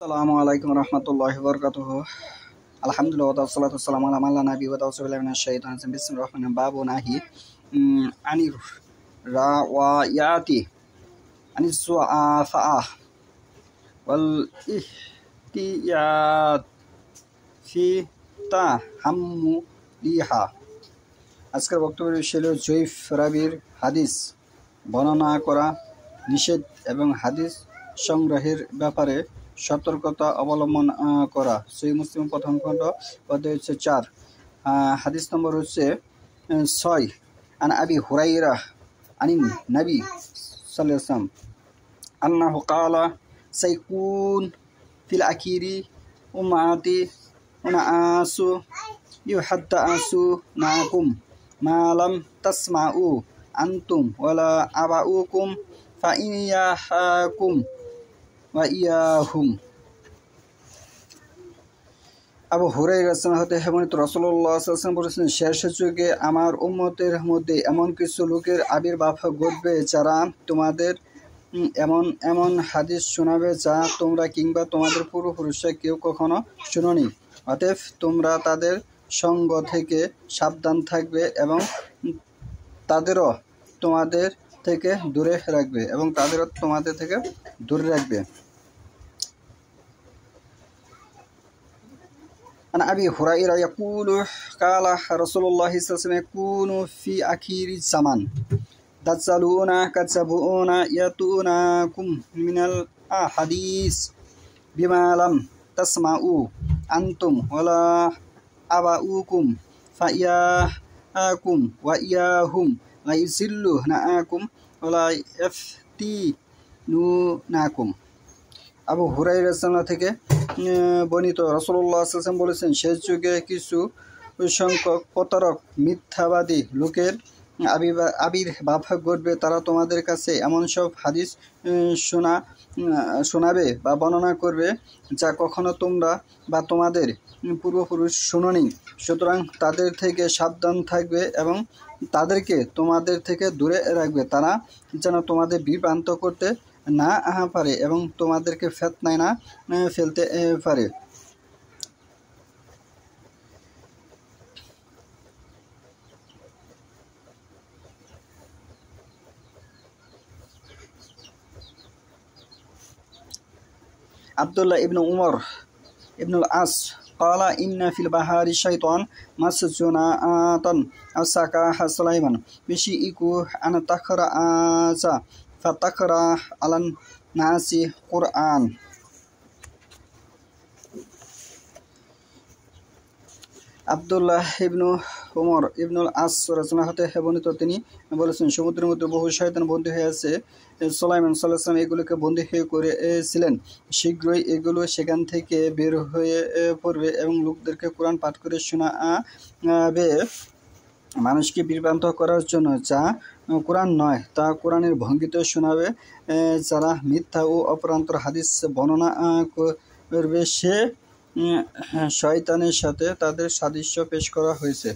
আসসালামু আলাইকুম রহমতুল্লাহি ওয়া বারাকাতুহু। আলহামদুলিল্লাহ ওয়া সাল্লাতু ওয়াসসালামু আলা মান লা নাবিয়্যা ওয়া তাওয়াসসাউ বিল্লাহি মিনাশ শাইতানির রাজিম। বিসমিল্লাহির রহমানির বাবু নাহি আনির রাওয়ায়াতি আনিস সুআফা ওয়াল ইহতিয়াত ফি তাহাম্মুলিহা। আজকের বক্তব্যের বিষয় হল জয়ীফ রাবির হাদিস বর্ণনা করা নিষেধ এবং হাদিস সংগ্রহের ব্যাপারে সতর্কতা অবলম্বন করা। সহিহ মুসলিম প্রথম খণ্ড অধ্যায় হচ্ছে 4, হাদিস নম্বর হচ্ছে 6। আন আবি হুরাইরা আনিন নবী সাল্লাল্লাহু আলাইহি ওয়াসাল্লাম আন্নাহু ক্বালা সাইকুন ফিল আখিরি উম্মাতি উনাসু ইউহাদ্দাসুনাকুম মা লাম তাসমাউ আনতুম ওয়ালা আবাউকুম ফাইয়াহাকুম ওয়া ইয়াহুম। আবু হুরায়রা রাদিয়াল্লাহু হতে বর্ণিত রাসূলুল্লাহ সাল্লাল্লাহু আলাইহি ওয়াসাল্লাম বলেছেন, শেষ যুগে আমার উম্মতের মধ্যে এমন কিছু লোকের আবির্ভাব ঘটবে যারা তোমাদের এমন এমন হাদিস শোনাবে যা তোমরা কিংবা তোমাদের পূর্বপুরুষরা কেউ কখনো শুনোনি। অতএব তোমরা তাদের সঙ্গ থেকে সাবধান থাকবে এবং তাদেরও তোমাদের থেকে দূরে রাখবে عن أبي هريرة يقول قال رسول الله صلى الله عليه وسلم يكون في آخر الزمان دجالون كذابون يأتونكم من الأحاديث بما لم تسمعوا أنتم ولا آباؤكم فإياكم وإياهم لا يضلونكم ولا يفتنونكم। আবু হুরায়রা রাদিয়াল্লাহু থেকে বর্ণিত রাসূলুল্লাহ সাল্লাল্লাহু আলাইহি ওয়াসাল্লাম বলেছেন, শেষ যুগে কিছু সংখ্যক প্রতারক মিথ্যাবাদী লোকের আবির্ভাব ঘটবে। তারা তোমাদের কাছে এমন সব হাদিস শোনাবে বা বর্ণনা করবে যা কখনো তোমরা বা তোমাদের পূর্বপুরুষ শুনোনি। সুতরাং তাদের থেকে সাবধান থাকবে এবং তাদেরকে তোমাদের থেকে দূরে রাখবে, তারা যেন তোমাদের বিভ্রান্ত করতে না পারে এবং তোমাদেরকে ফিতনায় না ফেলতে পারে। আব্দুল্লাহ ইবনে উমর ইবনুল আস قال إن في البحر شيطان مسجونة أساكه سليمان بشيء أن تقرأ فتقرأ على الناس قرآن। আব্দুল্লাহ ইবনু উমর ইবনুল আস রাদিয়াল্লাহু হতে বর্ণিত, তিনি বলেছেন, সমুদ্রের মধ্যে বহু শয়তান বন্দী হয়ে আছে। সুলাইমান সাল্লাল্লাহু আলাইহি ওয়াসাল্লাম এগুলোকে বন্দী হয়ে করেছিলেন। শীঘ্রই এগুলো সেখান থেকে বের হয়ে পড়বে এবং লোকদেরকে কোরআন পাঠ করে শোনাবে মানুষকে বিভ্রান্ত করার জন্য। যা কোরআন নয় তা কোরআনের ভঙ্গিতে শোনাবে। যারা মিথ্যা ও অপরান্তর হাদিস বর্ণনা করবে সে শয়তানের সাথে তাদের সাদৃশ্য পেশ করা হয়েছে।